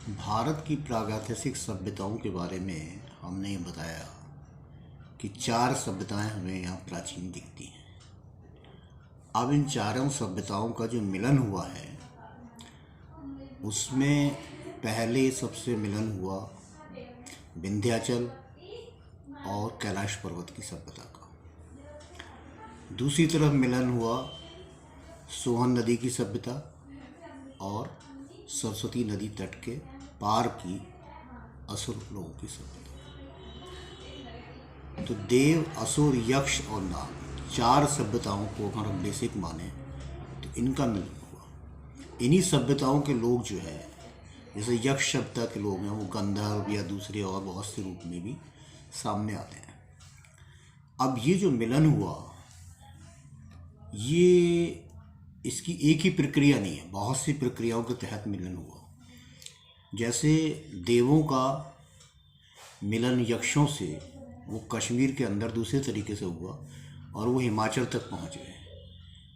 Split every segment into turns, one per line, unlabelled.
भारत की प्रागैतिहासिक सभ्यताओं के बारे में हमने ये बताया कि 4 सभ्यताएं हमें यहाँ प्राचीन दिखती हैं। अब इन चारों सभ्यताओं का जो मिलन हुआ है उसमें पहले सबसे मिलन हुआ विंध्याचल और कैलाश पर्वत की सभ्यता का। दूसरी तरफ मिलन हुआ सोहन नदी की सभ्यता और सरस्वती नदी तट के पार की असुर लोगों की सभ्यता। तो देव, असुर, यक्ष और नाग 4 सभ्यताओं को अगर हम बेसिक माने तो इनका मिलन हुआ। इन्हीं सभ्यताओं के लोग जो है, जैसे यक्ष सभ्यता के लोग हैं, वो गंधर्व या दूसरे और बहुत से रूप में भी सामने आते हैं। अब ये जो मिलन हुआ, ये इसकी एक ही प्रक्रिया नहीं है, बहुत सी प्रक्रियाओं के तहत मिलन हुआ। जैसे देवों का मिलन यक्षों से वो कश्मीर के अंदर दूसरे तरीके से हुआ और वो हिमाचल तक पहुँच गए।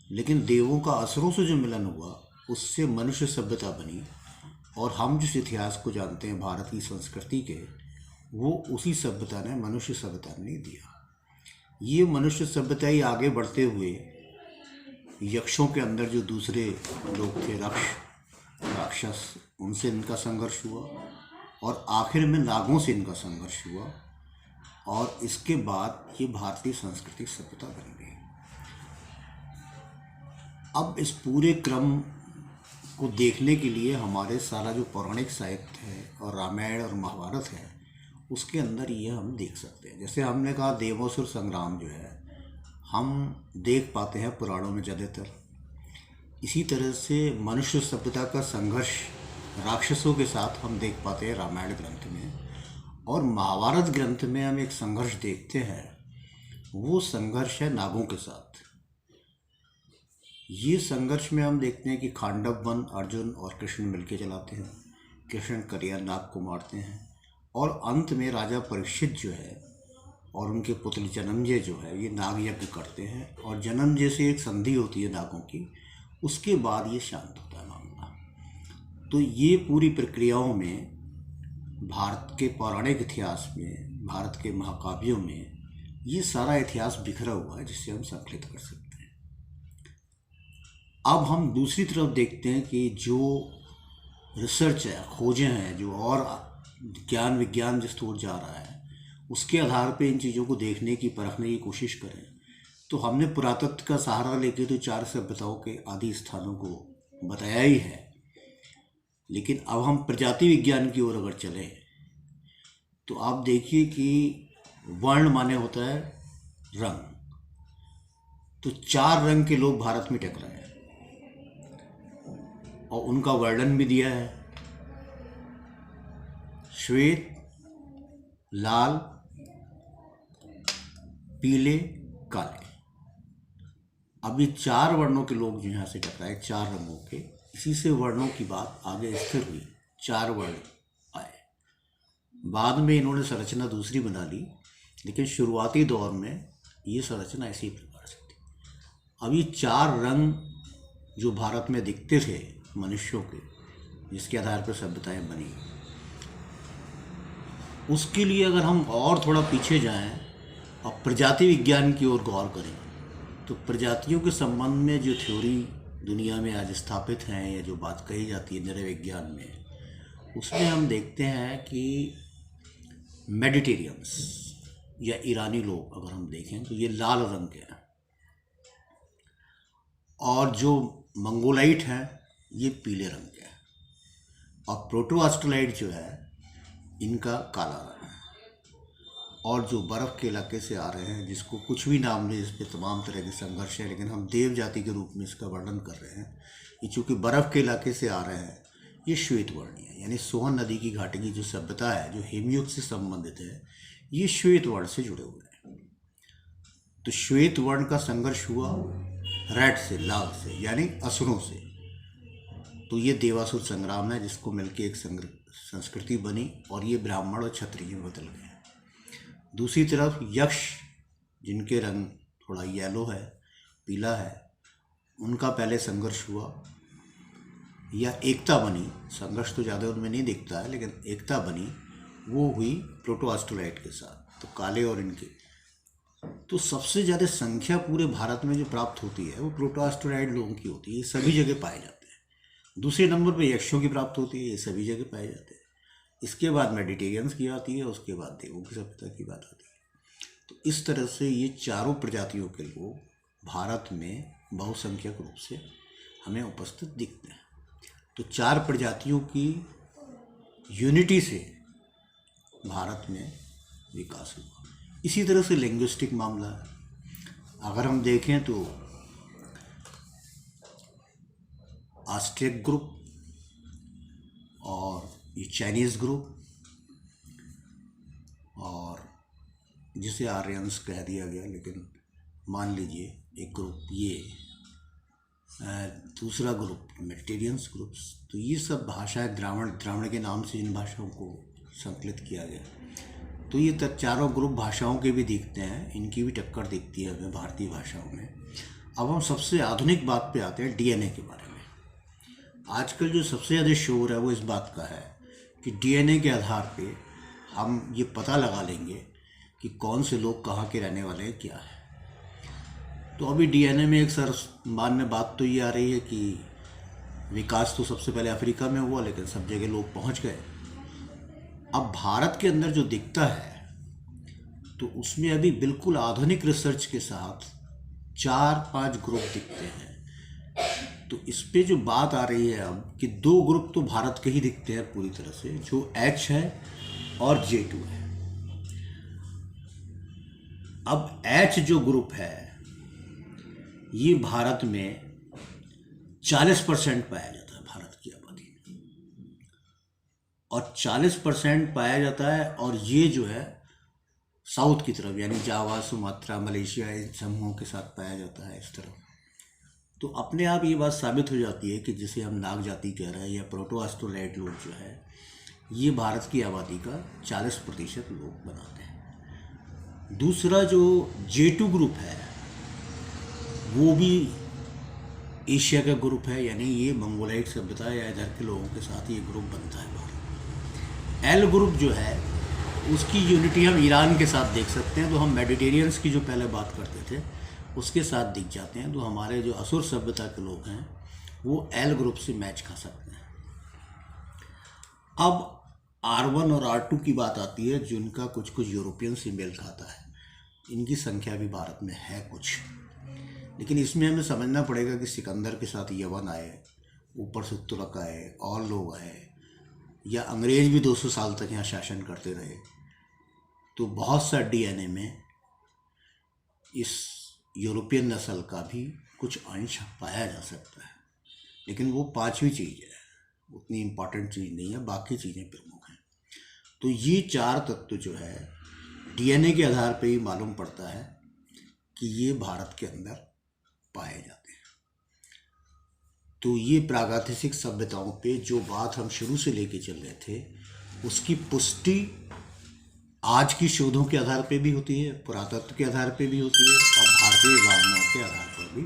लेकिन देवों का असुरों से जो मिलन हुआ उससे मनुष्य सभ्यता बनी, और हम जिस इतिहास को जानते हैं भारत की संस्कृति के, वो उसी सभ्यता ने मनुष्य सभ्यता ने दिया। ये मनुष्य सभ्यता ही आगे बढ़ते हुए यक्षों के अंदर जो दूसरे लोग थे, राक्षस, उनसे इनका संघर्ष हुआ और आखिर में नागों से इनका संघर्ष हुआ, और इसके बाद ये भारतीय सांस्कृतिक सभ्यता बन गई। अब इस पूरे क्रम को देखने के लिए हमारे सारा जो पौराणिक साहित्य है और रामायण और महाभारत है, उसके अंदर ये हम देख सकते हैं। जैसे हमने कहा देवासुर संग्राम जो है हम देख पाते हैं पुराणों में ज़्यादातर। इसी तरह से मनुष्य सभ्यता का संघर्ष राक्षसों के साथ हम देख पाते हैं रामायण ग्रंथ में, और महाभारत ग्रंथ में हम एक संघर्ष देखते हैं। वो संघर्ष है नागों के साथ। ये संघर्ष में हम देखते हैं कि खांडव वन अर्जुन और कृष्ण मिलकर चलाते हैं। कृष्ण करिया नाग को मारते हैं, और अंत में राजा परीक्षित जो है और उनके पुत्र जन्मजय जो है, ये नाग यज्ञ करते हैं, और जन्मजय से एक संधि होती है नागों की। उसके बाद ये शांत होता है मामला। तो ये पूरी प्रक्रियाओं में भारत के पौराणिक इतिहास में, भारत के महाकाव्यों में ये सारा इतिहास बिखरा हुआ है, जिससे हम संकलित कर सकते हैं। अब हम दूसरी तरफ देखते हैं कि जो रिसर्च है, खोजें हैं, जो और ज्ञान विज्ञान जिस ओर जा रहा है, उसके आधार पे इन चीज़ों को देखने की, परखने की कोशिश करें। तो हमने पुरातत्व का सहारा लेके तो 4 सभ्यताओं के आदि स्थानों को बताया ही है, लेकिन अब हम प्रजाति विज्ञान की ओर अगर चलें तो आप देखिए कि वर्ण माने होता है रंग। तो 4 रंग के लोग भारत में टकराए हैं और उनका वर्णन भी दिया है: श्वेत, लाल, पीले, काले। अब ये 4 वर्णों के लोग जो यहाँ से टकराए, 4 रंगों के, इसी से वर्णों की बात आगे स्थिर हुई। 4 वर्ण आए। बाद में इन्होंने संरचना दूसरी बना ली, लेकिन शुरुआती दौर में ये संरचना इसी प्रकार से थी। अब ये 4 रंग जो भारत में दिखते थे मनुष्यों के, जिसके आधार पर सभ्यताएं बनी, उसके लिए अगर हम और थोड़ा पीछे जाएं और प्रजाति विज्ञान की ओर गौर करें, तो प्रजातियों के संबंध में जो थ्योरी दुनिया में आज स्थापित हैं, या जो बात कही जाती है नर विज्ञान में, उसमें हम देखते हैं कि मेडिटेरियंस या ईरानी लोग अगर हम देखें तो ये लाल रंग के हैं, और जो मंगोलाइट हैं ये पीले रंग के हैं, और प्रोटो ऑस्ट्रेलाइट जो है इनका काला रंग है। और जो बर्फ़ के इलाके से आ रहे हैं, जिसको कुछ भी नाम नहीं, इस पर तमाम तरह के संघर्ष है, लेकिन हम देव जाति के रूप में इसका वर्णन कर रहे हैं। ये चूँकि बर्फ़ के इलाके से आ रहे हैं, ये श्वेत वर्णीय है। यानी सोहन नदी की घाटी की जो सभ्यता है, जो हिमयुग से संबंधित है, ये श्वेत वर्ण से जुड़े हुए हैं। तो श्वेत वर्ण का संघर्ष हुआ रेड से, लाल से, यानी असुरों से। तो ये देवासुर संग्राम है, जिसको मिलकर एक संस्कृति बनी, और ये ब्राह्मण और क्षत्रिय में बदल गए। दूसरी तरफ यक्ष, जिनके रंग थोड़ा येलो है, पीला है, उनका पहले संघर्ष हुआ या एकता बनी, संघर्ष तो ज़्यादा उनमें नहीं दिखता है लेकिन एकता बनी, वो हुई प्रोटोआस्ट्रोलाइट के साथ। तो काले और इनके तो सबसे ज़्यादा संख्या पूरे भारत में जो प्राप्त होती है वो प्रोटोआस्ट्रोलाइट लोगों की होती है, ये सभी जगह पाए जाते हैं। दूसरे नंबर पे यक्षों की प्राप्त होती है, ये सभी जगह पाए जाते हैं। इसके बाद मेडिटेरियंस की आती है, उसके बाद देवों की सभ्यता की बात आती है। तो इस तरह से ये चारों प्रजातियों के लोग भारत में बहुसंख्यक रूप से हमें उपस्थित दिखते हैं। तो चार प्रजातियों की यूनिटी से भारत में विकास हुआ। इसी तरह से लिंग्विस्टिक मामला है। अगर हम देखें तो ऑस्ट्रिक ग्रुप और ये चाइनीज़ ग्रुप और जिसे आर्यंस कह दिया गया, लेकिन मान लीजिए एक ग्रुप ये, दूसरा ग्रुप मेडिटेरियंस ग्रुप्स। तो ये सब भाषाएं द्राविड़ के नाम से इन भाषाओं को संकलित किया गया। तो ये चारों ग्रुप भाषाओं के भी दिखते हैं, इनकी भी टक्कर दिखती है हमें भारतीय भाषाओं में। अब हम सबसे आधुनिक बात पे आते हैं, डीएनए के बारे में। आजकल जो सबसे ज़्यादा शोर है वो इस बात का है कि डीएनए के आधार पे हम ये पता लगा लेंगे कि कौन से लोग कहाँ के रहने वाले हैं, क्या है। तो अभी डीएनए में एक सामान्य बात तो ये आ रही है कि विकास तो सबसे पहले अफ्रीका में हुआ, लेकिन सब जगह लोग पहुंच गए। अब भारत के अंदर जो दिखता है तो उसमें अभी बिल्कुल आधुनिक रिसर्च के साथ 4-5 ग्रुप दिखते हैं। तो इस पे जो बात आ रही है अब कि 2 ग्रुप तो भारत के ही दिखते हैं पूरी तरह से, जो H है और J2 है। अब H जो ग्रुप है ये भारत में 40% पाया जाता है भारत की आबादी में, और 40% पाया जाता है। और ये जो है साउथ की तरफ यानी जावा, सुमात्रा, मलेशिया, इन समूहों के साथ पाया जाता है इस तरफ। तो अपने आप ये बात साबित हो जाती है कि जिसे हम नाग जाति कह रहे हैं या प्रोटोआस्ट्रोलाइट लोग जो है, ये भारत की आबादी का 40% लोग बनाते हैं। दूसरा जो J2 ग्रुप है वो भी एशिया का ग्रुप है, यानी ये मंगोलाइट सभ्यता या इधर के लोगों के साथ ये ग्रुप बनता है भारत। L ग्रुप जो है उसकी यूनिटी हम ईरान के साथ देख सकते हैं। तो हम मेडिटेरियंस की जो पहले बात करते थे उसके साथ दिख जाते हैं। तो हमारे जो असुर सभ्यता के लोग हैं वो L ग्रुप से मैच खा सकते हैं। अब R1 और R2 की बात आती है, जिनका कुछ कुछ यूरोपियन से मेल खाता है। इनकी संख्या भी भारत में है कुछ, लेकिन इसमें हमें समझना पड़ेगा कि सिकंदर के साथ यवन आए, ऊपर से तुर्क आए और लोग आए, या अंग्रेज भी 200 साल तक यहाँ शासन करते रहे। तो बहुत सा डीएनए में इस यूरोपियन नस्ल का भी कुछ अंश पाया जा सकता है, लेकिन वो 5वीं चीज़ है, उतनी इम्पॉर्टेंट चीज़ नहीं है, बाकी चीज़ें प्रमुख हैं। तो ये 4 तत्व जो है डीएनए के आधार पे ही मालूम पड़ता है कि ये भारत के अंदर पाए जाते हैं। तो ये प्रागैतिहासिक सभ्यताओं पे जो बात हम शुरू से लेके चल रहे थे उसकी पुष्टि आज की शोधों के आधार पे भी होती है, पुरातत्व के आधार पे भी होती है और भारतीय भावनाओं के आधार पर भी